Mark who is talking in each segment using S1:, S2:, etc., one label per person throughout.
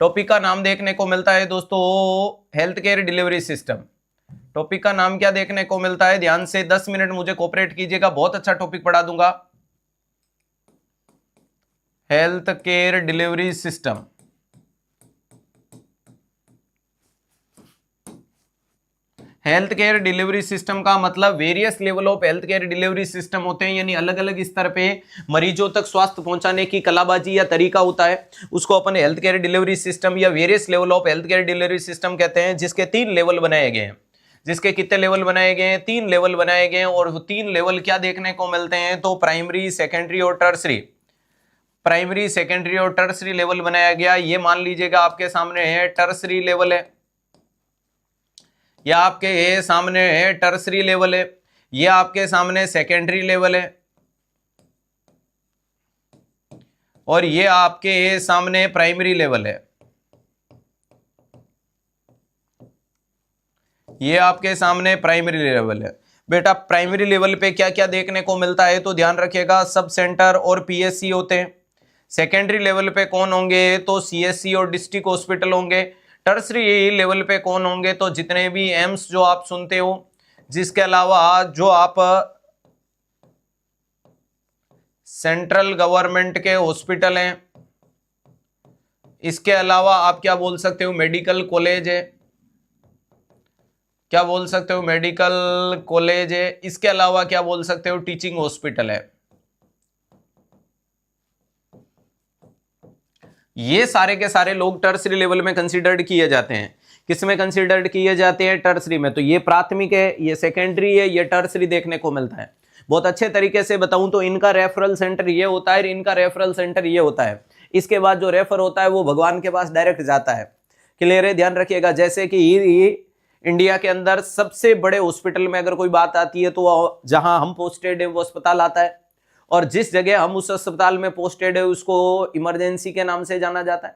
S1: Topic का नाम देखने को मिलता है दोस्तों health care delivery system. Topic का नाम क्या देखने को मिलता है, ध्यान से 10 मिनट मुझे कोऑपरेट कीजिएगा, बहुत अच्छा टॉपिक पढ़ा दूंगा। Health care delivery system. Health care delivery system का मतलब various level of health care delivery system होते हैं, यानी अलग अलग स्तर पे मरीजों तक स्वास्थ्य पहुंचाने की कलाबाजी या तरीका होता है, उसको अपन हेल्थ केयर डिलीवरी सिस्टम या various level of health care delivery system कहते हैं, जिसके 3 लेवल बनाए गए हैं। जिसके कितने लेवल बनाए गए हैं? 3 लेवल बनाए गए हैं। और 3 लेवल क्या देखने को मिलते हैं? तो प्राइमरी, सेकेंडरी और टर्सरी। प्राइमरी, सेकेंडरी और टर्सरी लेवल बनाया गया। ये मान लीजिएगा आपके सामने है टर्सरी लेवल है, या आपके सामने है टर्सरी लेवल है, ये आपके सामने सेकेंडरी लेवल है, और ये आपके सामने प्राइमरी लेवल है। ये आपके सामने प्राइमरी लेवल है। बेटा प्राइमरी लेवल पे क्या क्या देखने को मिलता है तो ध्यान रखिएगा, सब सेंटर और पीएससी होते हैं। सेकेंडरी लेवल पे कौन होंगे? तो सीएससी और डिस्ट्रिक्ट हॉस्पिटल होंगे। टर्सरी लेवल पे कौन होंगे? तो जितने भी एम्स जो आप सुनते हो, जिसके अलावा जो आप सेंट्रल गवर्नमेंट के हॉस्पिटल हैं, इसके अलावा आप क्या बोल सकते हो? मेडिकल कॉलेज है, क्या बोल सकते हो? मेडिकल कॉलेज है। इसके अलावा क्या बोल सकते हो? टीचिंग हॉस्पिटल है। ये सारे के सारे लोग टर्सरी लेवल में कंसीडर्ड किए जाते हैं। किसमें कंसीडर्ड किए जाते हैं? टर्सरी में। तो ये प्राथमिक है, ये सेकेंडरी है, ये टर्सरी देखने को मिलता है। बहुत अच्छे तरीके से बताऊं तो इनका रेफरल सेंटर ये होता है, इनका रेफरल सेंटर ये होता है। इसके बाद जो रेफर होता है वो भगवान के पास डायरेक्ट जाता है। क्लियर है? ध्यान रखिएगा, जैसे कि इंडिया के अंदर सबसे बड़े हॉस्पिटल में अगर कोई बात आती है तो जहां हम पोस्टेड है वो अस्पताल आता है, और जिस जगह हम उस अस्पताल में पोस्टेड है उसको इमरजेंसी के नाम से जाना जाता है।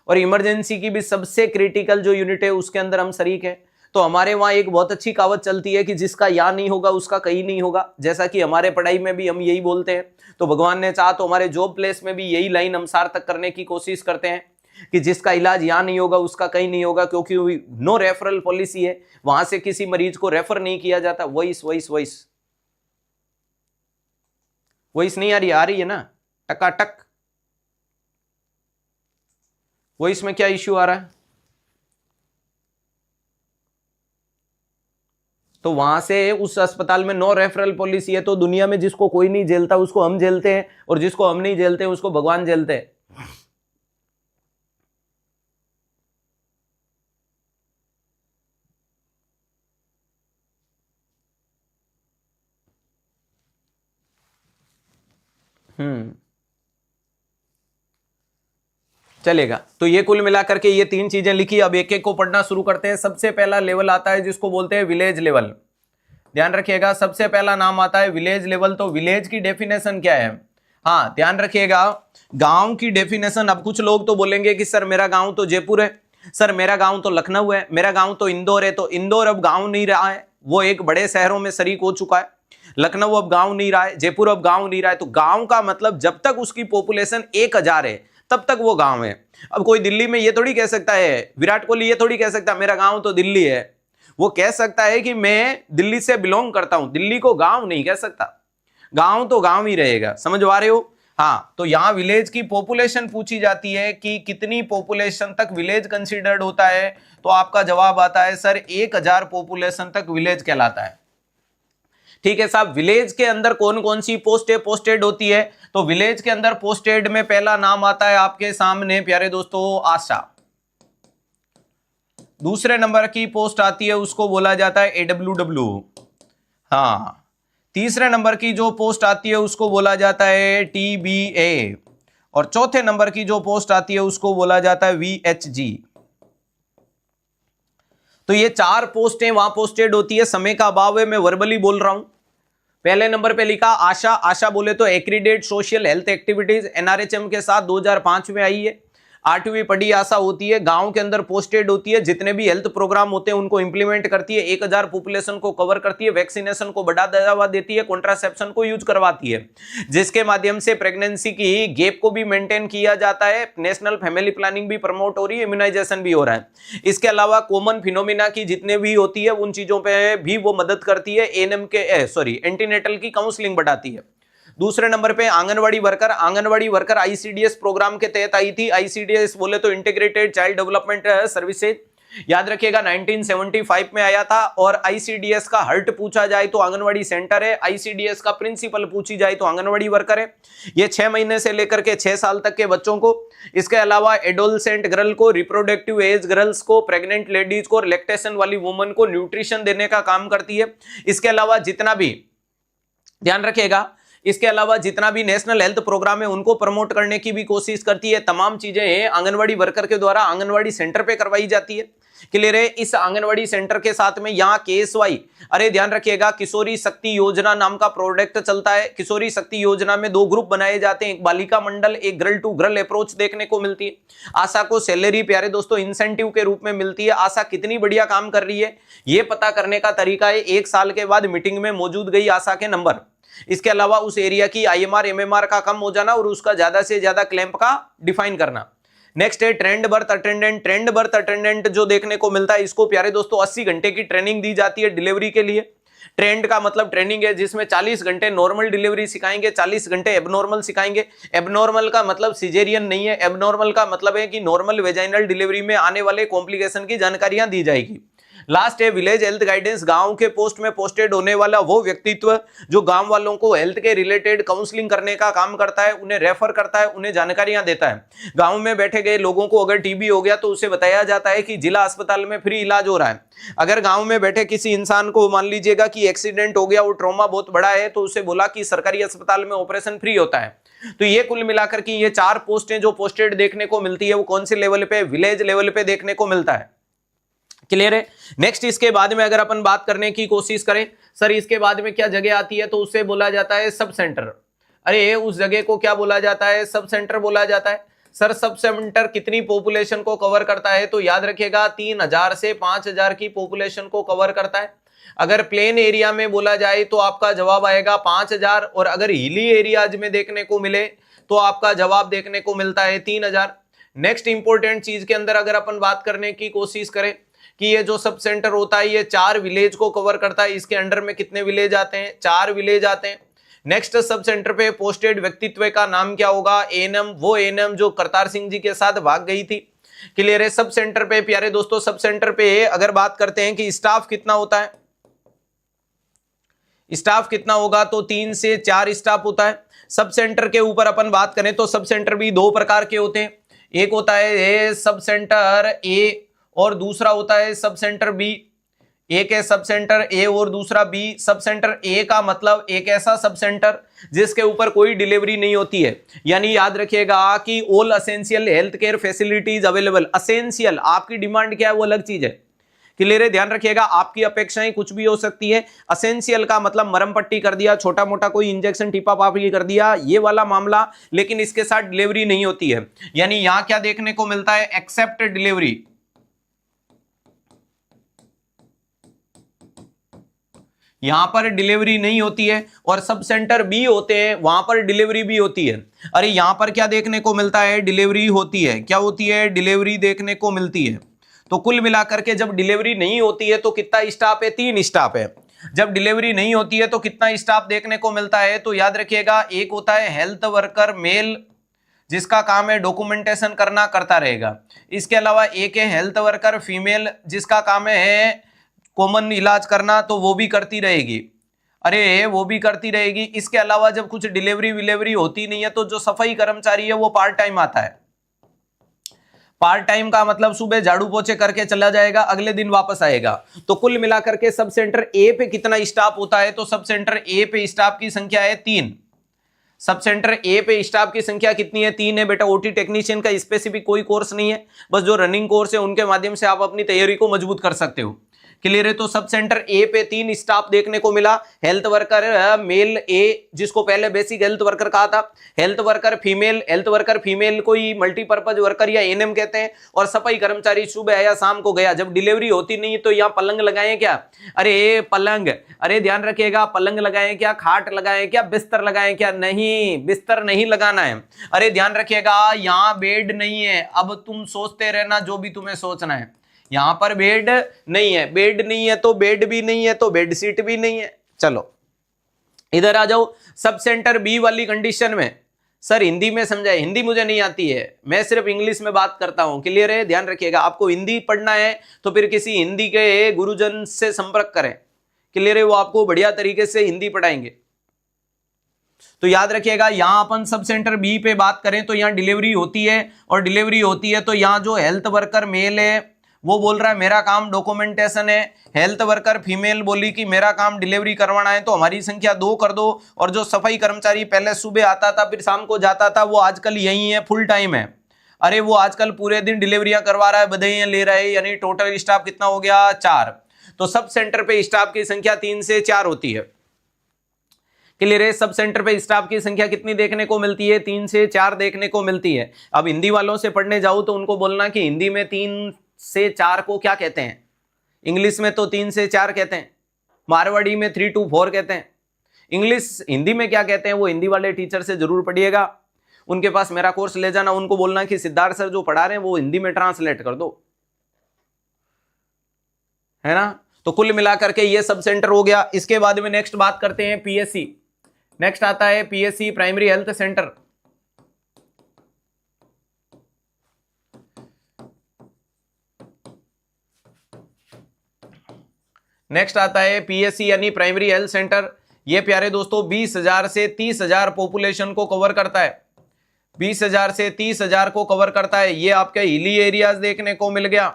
S1: और इमरजेंसी की भी सबसे क्रिटिकल जो यूनिट है उसके अंदर हम शरीक हैं। तो हमारे वहां एक बहुत अच्छी कहावत चलती है कि जिसका या नहीं होगा उसका कहीं नहीं होगा। जैसा कि हमारे पढ़ाई में भी हम यही बोलते हैं, तो भगवान ने चाहा तो हमारे जॉब प्लेस में भी यही लाइन हम सार्थक करने की कोशिश करते हैं कि जिसका इलाज यहाँ नहीं होगा उसका कहीं नहीं होगा, क्योंकि नो रेफरल पॉलिसी है, वहां से किसी मरीज को रेफर नहीं किया जाता। वॉइस नहीं आ रही है ना? टकाटक वॉइस में क्या इश्यू आ रहा है? तो वहां से उस अस्पताल में नो रेफरल पॉलिसी है, तो दुनिया में जिसको कोई नहीं झेलता उसको हम झेलते हैं, और जिसको हम नहीं झेलते उसको भगवान झेलते हैं। चलेगा। तो ये कुल मिलाकर के ये 3 चीजें लिखी। अब एक एक को पढ़ना शुरू करते हैं। सबसे पहला लेवल आता है जिसको बोलते हैं विलेज लेवल। ध्यान रखिएगा, सबसे पहला नाम आता है विलेज लेवल। तो विलेज की डेफिनेशन क्या है? हाँ ध्यान रखिएगा, गांव की डेफिनेशन। अब कुछ लोग तो बोलेंगे कि सर मेरा गांव तो जयपुर है, सर मेरा गांव तो लखनऊ है, मेरा गांव तो इंदौर है। तो इंदौर अब गांव नहीं रहा है, वो एक बड़े शहरों में शरीक हो चुका है। लखनऊ अब गांव नहीं रहा है, जयपुर अब गांव नहीं रहा है। तो गांव का मतलब जब तक उसकी पॉपुलेशन 1000 है तब तक वो गांव है। अब कोई दिल्ली में ये थोड़ी कह सकता है, विराट कोहली ये थोड़ी कह सकता है मेरा गांव तो दिल्ली है। वो कह सकता है कि मैं दिल्ली से बिलोंग करता हूं, दिल्ली को गांव नहीं कह सकता। गांव तो गांव ही रहेगा। समझ पा रहे हो? हाँ, तो यहां विलेज की पॉपुलेशन पूछी जाती है कि कितनी पॉपुलेशन तक विलेज कंसीडर्ड होता है, तो आपका जवाब आता है सर 1000 पॉपुलेशन तक विलेज कहलाता है। ठीक है साहब, विलेज के अंदर कौन कौन सी पोस्टेड होती है? तो विलेज के अंदर पोस्टेड में पहला नाम आता है आपके सामने प्यारे दोस्तों आशा। दूसरे नंबर की पोस्ट आती है उसको बोला जाता है AWW। हाँ, तीसरे नंबर की जो पोस्ट आती है उसको बोला जाता है TBA, और चौथे नंबर की जो पोस्ट आती है उसको बोला जाता है VHG। तो ये 4 पोस्टें वहां पोस्टेड होती है। समय का अभाव है, मैं वर्बली बोल रहा हूं। पहले नंबर पे लिखा आशा। आशा बोले तो accredit social health activities, NRHM के साथ 2005 में आई है। 8वीं पढ़ी आशा होती है, गांव के अंदर पोस्टेड होती है, जितने भी हेल्थ प्रोग्राम होते हैं उनको इंप्लीमेंट करती है, 1000 पॉपुलेशन को कवर करती है, वैक्सीनेशन को बढ़ावा देती है, कॉन्ट्रासेप्शन को यूज करवाती है, जिसके माध्यम से प्रेगनेंसी की गैप को भी मेंटेन किया जाता है, नेशनल फैमिली प्लानिंग भी प्रमोट हो रही है, इम्यूनाइजेशन भी हो रहा है। इसके अलावा कॉमन फिनोमिना की जितने भी होती है उन चीजों पे भी वो मदद करती है, एंटीनेटल की काउंसलिंग बढ़ाती है। दूसरे नंबर पे आंगनवाड़ी वर्कर आईसीडीएस प्रोग्राम के तहत आई थी। आईसीडीएस बोले तो इंटीग्रेटेड चाइल्ड डेवलपमेंट सर्विसेज, याद रखिएगा 1975 में आया था। और आईसीडीएस का हर्ट पूछा जाए तो आंगनवाड़ी सेंटर है, आईसीडीएस का प्रिंसिपल पूछी जाए तो आंगनवाड़ी वर्कर है। ये 6 महीने से लेकर के 6 साल तक के बच्चों को, इसके अलावा एडोलसेंट गर्ल को, रिप्रोडक्टिव एज गर्ल्स को, प्रेग्नेंट लेडीज को, लैक्टेशन वाली वुमन को न्यूट्रिशन देने का काम करती है। इसके अलावा जितना भी, ध्यान रखिएगा, इसके अलावा जितना भी नेशनल हेल्थ प्रोग्राम है उनको प्रमोट करने की भी कोशिश करती है। तमाम चीजें आंगनवाड़ी वर्कर के द्वारा आंगनवाड़ी सेंटर पे करवाई जाती है। क्लियर है। इस आंगनवाड़ी सेंटर के साथ में यहाँ केएसवाई, अरे ध्यान रखिएगा, किशोरी शक्ति योजना नाम का प्रोडक्ट चलता है। किशोरी शक्ति योजना में 2 ग्रुप बनाए जाते हैं, एक बालिका मंडल, एक गर्ल टू गर्ल अप्रोच देखने को मिलती है। आशा को सैलरी प्यारे दोस्तों इंसेंटिव के रूप में मिलती है। आशा कितनी बढ़िया काम कर रही है ये पता करने का तरीका है, 1 साल के बाद मीटिंग में मौजूद गई आशा के नंबर। इसके अलावा उस एरिया की आईएमआर एमएमआर का कम हो जाना और उसका ज्यादा से ज्यादा क्लैंप का डिफाइन करना। नेक्स्ट है trend birth attendant. Trend birth attendant जो देखने को मिलता है, इसको प्यारे दोस्तों 80 घंटे की ट्रेनिंग दी जाती है डिलीवरी के लिए। ट्रेंड का मतलब ट्रेनिंग है जिसमें 40 घंटे नॉर्मल डिलीवरी सिखाएंगे, 40 घंटे एबनॉर्मल सिखाएंगे। एबनॉर्मल का मतलब सिजेरियन नहीं है, एबनॉर्मल का मतलब है कि नॉर्मल वेजाइनल डिलीवरी में आने वाले कॉम्प्लिकेशन की जानकारियां दी जाएगी। लास्ट है विलेज हेल्थ गाइडेंस। गांव के पोस्ट में पोस्टेड होने वाला वो व्यक्तित्व जो गांव वालों को हेल्थ के रिलेटेड काउंसलिंग करने का काम करता है, उन्हें रेफर करता है, उन्हें जानकारियां देता है। गांव में बैठे गए लोगों को अगर टीबी हो गया तो उसे बताया जाता है कि जिला अस्पताल में फ्री इलाज हो रहा है। अगर गांव में बैठे किसी इंसान को मान लीजिएगा कि एक्सीडेंट हो गया और ट्रॉमा बहुत बड़ा है तो उसे बोला कि सरकारी अस्पताल में ऑपरेशन फ्री होता है। तो ये कुल मिलाकर के ये 4 पोस्टें जो पोस्टेड देखने को मिलती है वो कौन से लेवल पे, विलेज लेवल पे देखने को मिलता है। क्लियर है। नेक्स्ट इसके बाद में अगर अपन बात करने की कोशिश करें, सर इसके बाद में क्या जगह आती है, तो उसे बोला जाता है सब सेंटर। अरे उस जगह को क्या बोला जाता है, सब सेंटर बोला जाता है। सर सब सेंटर कितनी पॉपुलेशन को कवर करता है, तो याद रखिएगा 3000 से 5000 की पॉपुलेशन को कवर करता है। अगर प्लेन एरिया में बोला जाए तो आपका जवाब आएगा 5000, और अगर हिली एरियाज में देखने को मिले तो आपका जवाब देखने को मिलता है 3000। नेक्स्ट इंपॉर्टेंट चीज के अंदर अगर अपन बात करने की कोशिश करें कि ये जो सब सेंटर होता है ये 4 विलेज को कवर करता है। इसके अंडर में कितने विलेज आते हैं, 4 विलेज आते हैं। नेक्स्ट सब सेंटर पे पोस्टेड व्यक्तित्व का नाम क्या होगा, एएनएम, वो एएनएम जो करतार सिंह जी के साथ भाग गई थी। क्लियर है। सब सेंटर पे प्यारे दोस्तों, सब सेंटर पे अगर बात करते हैं कि स्टाफ कितना होता है, स्टाफ कितना होगा, तो 3 से 4 स्टाफ होता है। सब सेंटर के ऊपर अपन बात करें तो सब सेंटर भी 2 प्रकार के होते हैं। एक होता है सब सेंटर ए और दूसरा होता है सब सेंटर बी। एक है सब सेंटर ए और दूसरा बी। सब सेंटर ए का मतलब एक ऐसा सब सेंटर जिसके ऊपर कोई डिलीवरी नहीं होती है, यानी याद रखिएगा कि all essential health care facilities available. Essential आपकी डिमांड क्या है वो अलग चीज है। क्लियर है। ध्यान रखिएगा, आपकी अपेक्षाएं कुछ भी हो सकती है। असेंशियल का मतलब मरम पट्टी कर दिया, छोटा मोटा कोई इंजेक्शन टीपा पापी कर दिया, ये वाला मामला, लेकिन इसके साथ डिलीवरी नहीं होती है। यानी यहां क्या देखने को मिलता है, एक्सेप्ट डिलीवरी। यहां पर डिलीवरी नहीं होती है। और सब सेंटर बी होते हैं, वहां पर डिलीवरी भी होती है। अरे यहां पर क्या देखने को मिलता है, डिलीवरी होती है। क्या होती है, डिलीवरी देखने को मिलती है। तो कुल मिलाकर के जब डिलीवरी नहीं होती है तो कितना स्टाफ है, 3 स्टाफ है। जब डिलीवरी नहीं होती है तो कितना स्टाफ देखने को मिलता है, तो याद रखिएगा एक होता है हेल्थ वर्कर मेल जिसका काम है डॉक्यूमेंटेशन करना, करता रहेगा। इसके अलावा एक है हेल्थ वर्कर फीमेल जिसका काम है कॉमन इलाज करना, तो वो भी करती रहेगी। अरे वो भी करती रहेगी। इसके अलावा जब कुछ डिलीवरी होती नहीं है तो जो सफाई कर्मचारी है वो पार्ट टाइम आता है। पार्ट टाइम का मतलब सुबह झाड़ू पोछे करके चला जाएगा, अगले दिन वापस आएगा। तो कुल मिलाकर के सब सेंटर ए पे कितना स्टाफ होता है, तो सब सेंटर ए पे स्टाफ की संख्या है 3। सब सेंटर ए पे स्टाफ की संख्या कितनी है, 3 है बेटा। ओटी टेक्नीशियन का स्पेसिफिक कोई कोर्स नहीं है, बस जो रनिंग कोर्स है उनके माध्यम से आप अपनी तैयारी को मजबूत कर सकते हो। क्लियर है। तो सब सेंटर ए पे 3 स्टाफ देखने को मिला, हेल्थ वर्कर मेल ए, जिसको पहले बेसिक हेल्थ वर्कर कहा था, हेल्थ वर्कर फीमेल को ही मल्टीपर्पज वर्कर या एनएम कहते हैं, और सफाई कर्मचारी सुबह या शाम को गया। जब डिलीवरी होती नहीं तो यहाँ पलंग लगाए क्या, अरे पलंग, अरे ध्यान रखिएगा, पलंग लगाए क्या, खाट लगाए क्या, बिस्तर लगाए क्या, नहीं बिस्तर नहीं लगाना है। अरे ध्यान रखिएगा यहाँ बेड नहीं है, अब तुम सोचते रहना जो भी तुम्हें सोचना है, यहां पर बेड नहीं है, बेड नहीं है तो बेड भी नहीं है तो बेड सीट भी नहीं है। चलो इधर आ जाओ, सब सेंटर बी वाली कंडीशन में। सर हिंदी में समझाए, हिंदी मुझे नहीं आती है, मैं सिर्फ इंग्लिश में बात करता हूं, क्लियर है। ध्यान रखिएगा, आपको हिंदी पढ़ना है तो फिर किसी हिंदी के गुरुजन से संपर्क करें, क्लियर है, वो आपको बढ़िया तरीके से हिंदी पढ़ाएंगे। तो याद रखिएगा, यहां अपन सब सेंटर बी पे बात करें तो यहां डिलीवरी होती है, और डिलीवरी होती है तो यहां जो हेल्थ वर्कर मेल है वो बोल रहा है मेरा काम डॉक्यूमेंटेशन है, हेल्थ वर्कर फीमेल बोली कि मेरा काम डिलीवरी करवाना है, तो हमारी संख्या 2 कर दो। और जो सफाई कर्मचारी पहले सुबह आता था फिर शाम को जाता था, वो आजकल यही है, फुल टाइम है। अरे वो आजकल पूरे दिन डिलीवरियां करवा रहा है, बधाइयां ले रहा है, यानी टोटल स्टाफ कितना हो गया, 4। तो सब सेंटर पे स्टाफ की संख्या 3 से 4 होती है, क्लियर है। सब सेंटर पे स्टाफ की संख्या कितनी देखने को मिलती है, 3 से 4 देखने को मिलती है। अब हिंदी वालों से पढ़ने जाऊं तो उनको बोलना कि हिंदी में 3 से 4 को क्या कहते हैं, इंग्लिश में तो 3 से 4 कहते हैं, मारवाड़ी में 3 to 4 कहते हैं। इंग्लिश हिंदी में क्या कहते हैं वो हिंदी वाले टीचर से जरूर पढ़िएगा, उनके पास मेरा कोर्स ले जाना, उनको बोलना कि सिद्धार्थ सर जो पढ़ा रहे हैं वो हिंदी में ट्रांसलेट कर दो, है ना। तो कुल मिलाकर के ये सब सेंटर हो गया। इसके बाद में नेक्स्ट बात करते हैं पीएससी। नेक्स्ट आता है PSC, primary health centre. Next आता है पीएससी यानी प्राइमरी हेल्थ सेंटर। ये प्यारे दोस्तों 20,000 से 30,000 पॉपुलेशन को कवर करता है, 20,000 से 30,000 को कवर करता है। ये आपके हिली एरियाज देखने को मिल गया,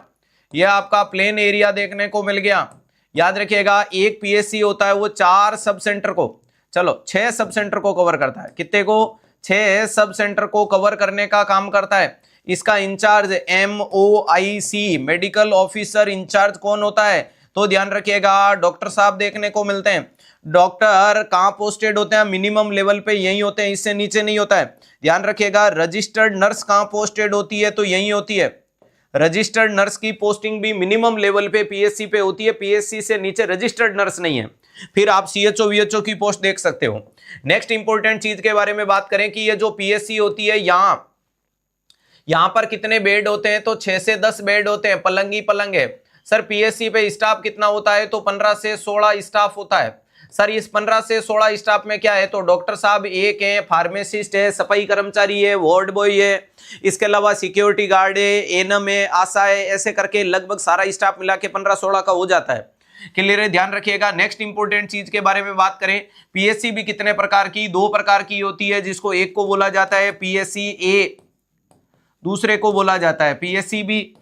S1: ये आपका प्लेन एरिया देखने को मिल गया। याद रखिएगा, एक पीएससी होता है वो 4 सब सेंटर को, चलो 6 सब सेंटर को कवर करता है। कितने को, 6 सब सेंटर को कवर करने का काम करता है। इसका in charge MOIC medical officer in charge कौन होता है, तो ध्यान रखिएगा डॉक्टर साहब देखने को मिलते हैं। डॉक्टर कहां पोस्टेड होते हैं, मिनिमम लेवल पे यही होते हैं, इससे नीचे नहीं होता है। ध्यान रखिएगा, रजिस्टर्ड नर्स कहां पोस्टेड होती है, तो यही होती है। रजिस्टर्ड नर्स की पोस्टिंग भी मिनिमम लेवल पे पीएससी पे होती है, पीएससी से नीचे रजिस्टर्ड नर्स नहीं है। फिर आप CHO VHO की पोस्ट देख सकते हो। नेक्स्ट इंपॉर्टेंट चीज के बारे में बात करें कि ये जो पीएससी होती है यहां पर कितने बेड होते हैं, तो 6 से 10 बेड होते हैं, पलंग ही पलंग है। सर पीएससी पे स्टाफ कितना होता है, तो 15 से 16 स्टाफ होता है। सर इस 15 से 16 स्टाफ में क्या है, तो डॉक्टर साहब एक है, फार्मासिस्ट है, सफाई कर्मचारी है, वार्ड बॉय है, इसके अलावा सिक्योरिटी गार्ड है, एनएम है, आशा है, ऐसे करके लगभग सारा स्टाफ मिला के 15-16 का हो जाता है। क्लियर है, ध्यान रखिएगा। नेक्स्ट इंपोर्टेंट चीज के बारे में बात करें, पीएससी भी कितने प्रकार की, 2 प्रकार की होती है, जिसको एक को बोला जाता है पीएससी ए, दूसरे को बोला जाता है पीएससी बी।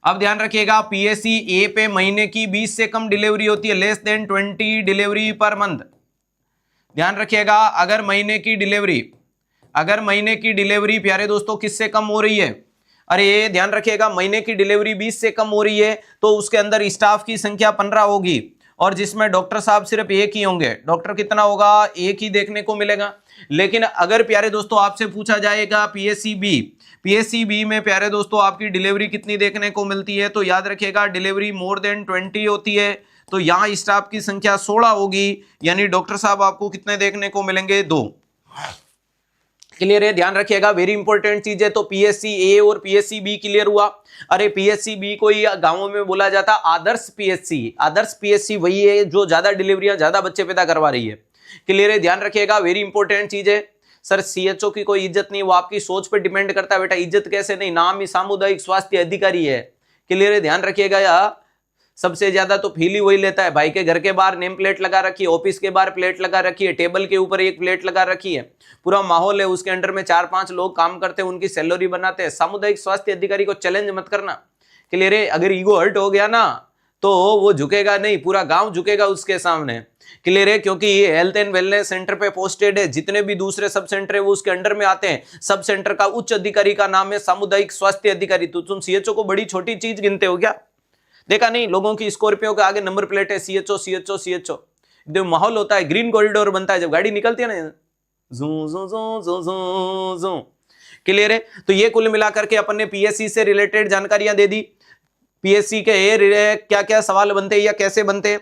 S1: अब ध्यान रखिएगा, पीएससी ए पे महीने की 20 से कम डिलीवरी होती है, less than 20 delivery per month. ध्यान रखिएगा, अगर महीने की डिलीवरी प्यारे दोस्तों किससे कम हो रही है, अरे ध्यान रखिएगा, महीने की डिलीवरी 20 से कम हो रही है तो उसके अंदर स्टाफ की संख्या 15 होगी, और जिसमें डॉक्टर साहब सिर्फ एक ही होंगे। डॉक्टर कितना होगा, एक ही देखने को मिलेगा। लेकिन अगर प्यारे दोस्तों आपसे पूछा जाएगा पीएससी बी में प्यारे दोस्तों आपकी डिलीवरी कितनी देखने को मिलती है, तो याद रखिएगा डिलीवरी मोर देन 20 होती है, तो यहाँ स्टाफ की संख्या 16 होगी, यानी डॉक्टर साहब आपको कितने देखने को मिलेंगे, 2। क्लियर है, ध्यान रखिएगा, वेरी इंपॉर्टेंट चीज है। तो पीएससी ए और पीएससी बी क्लियर हुआ। अरे पीएससी बी को ही गांवों में बोला जाता आदर्श पीएससी। आदर्श पीएससी वही है जो ज्यादा डिलीवरियां, ज्यादा बच्चे पैदा करवा रही है। क्लियर है, ध्यान रखिएगा, वेरी इंपॉर्टेंट चीज है। सर CHO की कोई इज्जत नहीं, वो आपकी सोच पे डिपेंड करता है बेटा, इज्जत कैसे नहीं, नाम ही सामुदायिक स्वास्थ्य अधिकारी है। क्लियर है, ध्यान रखिएगा, या सबसे ज्यादा तो फील ही वही लेता है। भाई के घर के बाहर नेम प्लेट लगा रखी है, ऑफिस के बाहर प्लेट लगा रखी है, टेबल के ऊपर एक प्लेट लगा रखी है, पूरा माहौल है, उसके अंडर में 4-5 लोग काम करते हैं, उनकी सैलरी बनाते हैं। सामुदायिक स्वास्थ्य अधिकारी को चैलेंज मत करना। क्लियर है, अगर ईगो हर्ट हो गया ना तो वो झुकेगा नहीं, पूरा गांव झुकेगा उसके सामने। क्लियर है, क्योंकि ये हेल्थ एंड वेलनेस सेंटर पे पोस्टेड है, जितने भी दूसरे सब सेंटर है वो उसके अंडर में आते हैं। सब सेंटर का उच्च अधिकारी का नाम है सामुदायिक स्वास्थ्य अधिकारी। तो तुम CHO को बड़ी छोटी चीज गिनते हो क्या? देखा नहीं, लोगों की स्कॉर्पियो के आगे नंबर प्लेट है CHO CHO CHO। जो माहौल होता है, ग्रीन कॉरिडोर बनता है जब गाड़ी निकलती है ना, जू जू जू जू जू जू। क्लियर है? तो ये कुल मिलाकर के अपन ने पीएससी से रिलेटेड जानकारियां दे दी। पीएससी के क्या क्या सवाल बनते हैं या कैसे बनते हैं।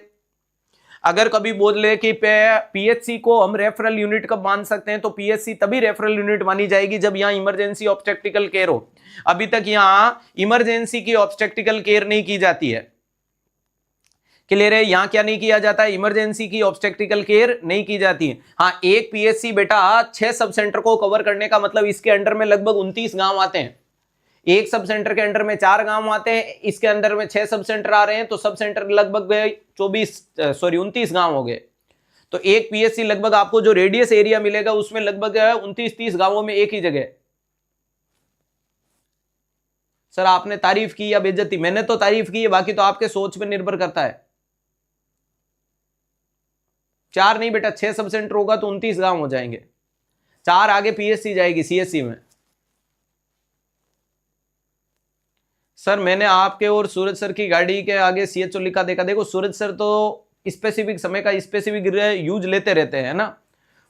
S1: अगर कभी बोल ले कि पीएचसी को हम रेफरल यूनिट कब मान सकते हैं, तो पीएचसी तभी रेफरल यूनिट मानी जाएगी जब यहां इमरजेंसी ऑब्स्टेक्टिकल केयर हो। अभी तक यहां इमरजेंसी की ऑब्स्टेक्टिकल केयर नहीं की जाती है। क्लियर है? यहां क्या नहीं किया जाता है? इमरजेंसी की ऑब्स्टेक्टिकल केयर नहीं की जाती है। हाँ, एक पीएचसी बेटा 6 सब सेंटर को कवर करने का मतलब इसके अंडर में लगभग 29 गांव आते हैं। एक सब सेंटर के अंडर में 4 गांव आते हैं, इसके अंदर में 6 सब सेंटर आ रहे हैं, तो सब सेंटर लगभग 29 गांव हो गए। तो एक पीएचसी लगभग आपको जो रेडियस एरिया मिलेगा उसमें लगभग 29-30 गांवों में एक ही जगह। सर आपने तारीफ की या बेइज्जती? मैंने तो तारीफ की है, बाकी तो आपके सोच पर निर्भर करता है। 4 नहीं बेटा, 6 सब सेंटर होगा तो 29 गांव हो जाएंगे। 4 आगे पीएचसी जाएगी सीएससी में। सर मैंने आपके और सूरज सर की गाड़ी के आगे CHO लिखा देखा। देखो सूरज सर तो स्पेसिफिक समय का स्पेसिफिक यूज लेते रहते हैं ना,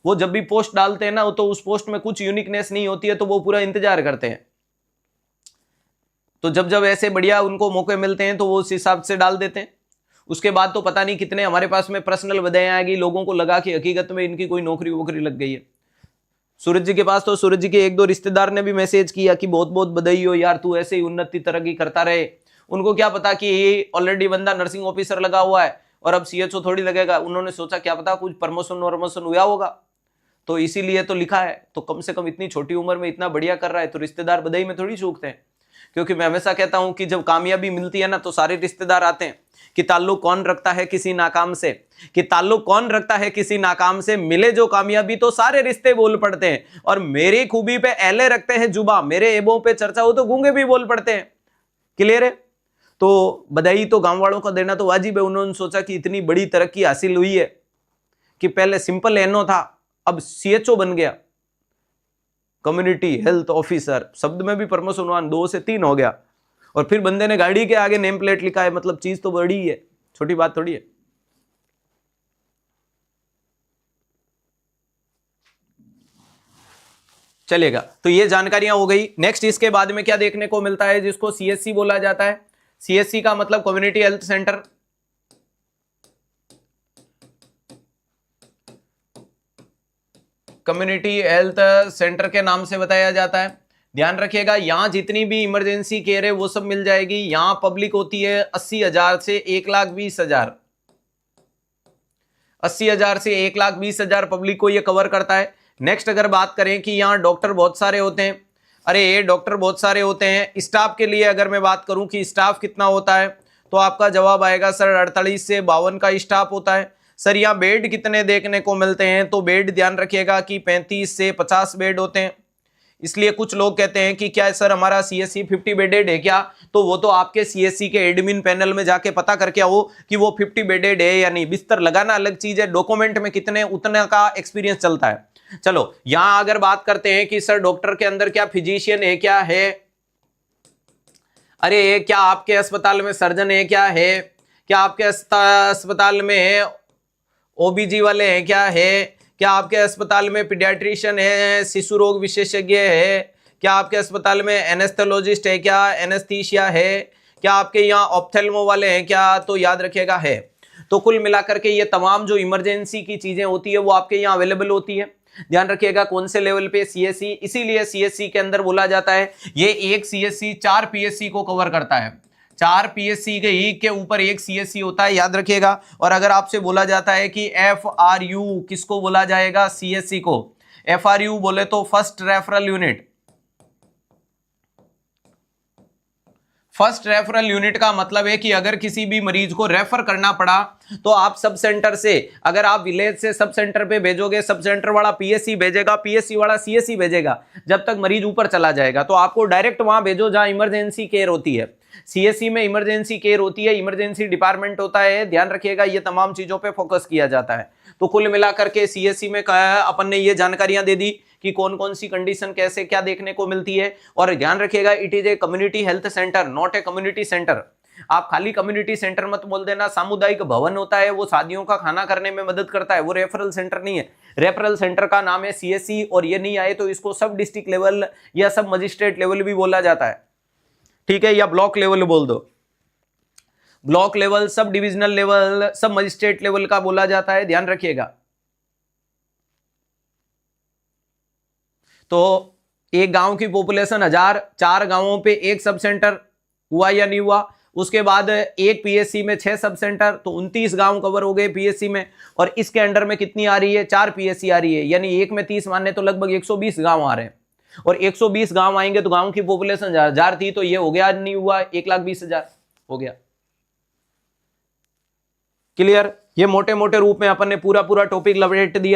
S1: वो जब भी पोस्ट डालते हैं ना तो उस पोस्ट में कुछ यूनिकनेस नहीं होती है तो वो पूरा इंतजार करते हैं। तो जब जब ऐसे बढ़िया उनको मौके मिलते हैं तो वो उस हिसाब से डाल देते हैं। उसके बाद तो पता नहीं कितने हमारे पास में पर्सनल बधाई आएगी, लोगों को लगा कि हकीकत में इनकी कोई नौकरी वोकरी लग गई है। सूरज जी के पास तो सूरज जी के 1-2 रिश्तेदार ने भी मैसेज किया कि बहुत बहुत बधाई हो यार, तू ऐसे ही उन्नति तरक्की करता रहे। उनको क्या पता कि ये ऑलरेडी बंदा नर्सिंग ऑफिसर लगा हुआ है और अब CHO थोड़ी लगेगा। उन्होंने सोचा क्या पता कुछ प्रमोशन हुआ होगा, तो इसीलिए तो लिखा है। तो कम से कम इतनी छोटी उम्र में इतना बढ़िया कर रहा है तो रिश्तेदार बधाई में थोड़ी चूकते हैं। क्योंकि मैं हमेशा कहता हूं कि जब कामयाबी मिलती है ना तो सारे रिश्तेदार आते हैं कि ताल्लुक कौन रखता है किसी नाकाम से, कि ताल्लुक कौन रखता है किसी नाकाम से। मिले जो कामयाबी तो सारे रिश्ते बोल पड़ते हैं। और मेरी खूबी पे एले रखते हैं जुबा, मेरे एबों पे चर्चा हो तो गूंगे भी बोल पड़ते हैं। क्लियर है? तो बधाई तो गांव वालों को देना तो वाजिब है। उन्होंने सोचा कि इतनी बड़ी तरक्की हासिल हुई है कि पहले सिंपल एनओ था, अब CHO बन गया, कम्युनिटी हेल्थ ऑफिसर। शब्द में भी प्रमोशन 2 से 3 हो गया। और फिर बंदे ने गाड़ी के आगे नेम प्लेट लिखा है, मतलब चीज तो बड़ी है, छोटी बात थोड़ी है। चलेगा, तो ये जानकारियां हो गई। नेक्स्ट इसके बाद में क्या देखने को मिलता है, जिसको CSC बोला जाता है। CSC का मतलब community health centre. Community health centre के नाम से बताया जाता है। ध्यान रखिएगा, यहां जितनी भी इमरजेंसी केयर है वो सब मिल जाएगी। यहां पब्लिक होती है 80,000 से 1,20,000। 80,000 से 1,20,000 पब्लिक को ये कवर करता है। नेक्स्ट अगर बात करें कि यहाँ डॉक्टर बहुत सारे होते हैं, अरे ये डॉक्टर बहुत सारे होते हैं। स्टाफ के लिए अगर मैं बात करूं कि स्टाफ कितना होता है, तो आपका जवाब आएगा सर 48 से 52 का स्टाफ होता है। सर यहाँ बेड कितने देखने को मिलते हैं, तो बेड ध्यान रखिएगा कि 35 से 50 बेड होते हैं। इसलिए कुछ लोग कहते हैं कि क्या सर हमारा CSC 50 बेडेड है क्या, तो वो तो आपके CSC के एडमिन पैनल में जाके पता करके आओ कि वो 50 बेडेड है या नहीं। बिस्तर लगाना अलग चीज है, डॉक्यूमेंट में कितने उतना का एक्सपीरियंस चलता है। चलो यहां अगर बात करते हैं कि सर डॉक्टर के अंदर क्या फिजिशियन है क्या है, अरे क्या आपके अस्पताल में सर्जन है क्या है, क्या आपके अस्पताल में OBG वाले हैं क्या है, क्या आपके अस्पताल में पीडियाट्रिशियन है, शिशु रोग विशेषज्ञ है, क्या आपके अस्पताल में एनेस्थेलॉजिस्ट है क्या, एनेस्थीसिया है, क्या आपके यहाँ ऑप्थेल्मो वाले हैं क्या, तो याद रखिएगा है। तो कुल मिलाकर के ये तमाम जो इमरजेंसी की चीजें होती है वो आपके यहाँ अवेलेबल होती है। ध्यान रखिएगा कौन से लेवल पे, CSC। इसीलिए CSC के अंदर बोला जाता है ये एक CSC 4 PSC को कवर करता है। 4 PSC के ऊपर एक CSC होता है, याद रखिएगा। और अगर आपसे बोला जाता है कि FRU किसको बोला जाएगा, CSC को। FRU बोले तो first referral unit. First referral unit का मतलब है कि अगर किसी भी मरीज को रेफर करना पड़ा तो आप सब सेंटर से, अगर आप विलेज से सब सेंटर पे भेजोगे, सब सेंटर वाला PSC भेजेगा, PSC वाला CSC भेजेगा, जब तक मरीज ऊपर चला जाएगा। तो आपको डायरेक्ट वहां भेजो जहां इमरजेंसी केयर होती है। CSC में इमरजेंसी केयर होती है, इमरजेंसी डिपार्टमेंट होता है। ध्यान रखिएगा ये तमाम चीजों पे फोकस किया जाता है। तो कुल मिलाकर के CSC में अपन ने ये जानकारियां दे दी कि कौन कौन सी कंडीशन कैसे क्या देखने को मिलती है। और ध्यान रखिएगा it is a community health centre, not a community centre. आप खाली कम्युनिटी सेंटर मत बोल देना। सामुदायिक भवन होता है, वो शादियों का खाना करने में मदद करता है, वो रेफरल सेंटर नहीं है। रेफरल सेंटर का नाम है सीएससी, और ये नहीं आए तो इसको सब डिस्ट्रिक्ट लेवल या सब मजिस्ट्रेट लेवल भी बोला जाता है, ठीक है, या ब्लॉक लेवल बोल दो। Block level, sub divisional level, सब मजिस्ट्रेट लेवल का बोला जाता है, ध्यान रखिएगा। तो एक गांव की पॉपुलेशन 1000, 4 गांवों पे एक सब सेंटर हुआ या नहीं हुआ। उसके बाद एक पीएससी में 6 सब सेंटर, तो 29 गांव कवर हो गए पीएससी में। और इसके अंडर में कितनी आ रही है, 4 पीएससी आ रही है, यानी एक में 30 माने तो लगभग 120 गांव आ रहे हैं। और 120 गांव आएंगे तो गांव की पॉपुलेशन 1000 थी, तो ये हो गया नहीं हुआ 1,20,000 हो गया। क्लियर? ये मोटे मोटे रूप में अपन ने पूरा टॉपिक लपेट दिया।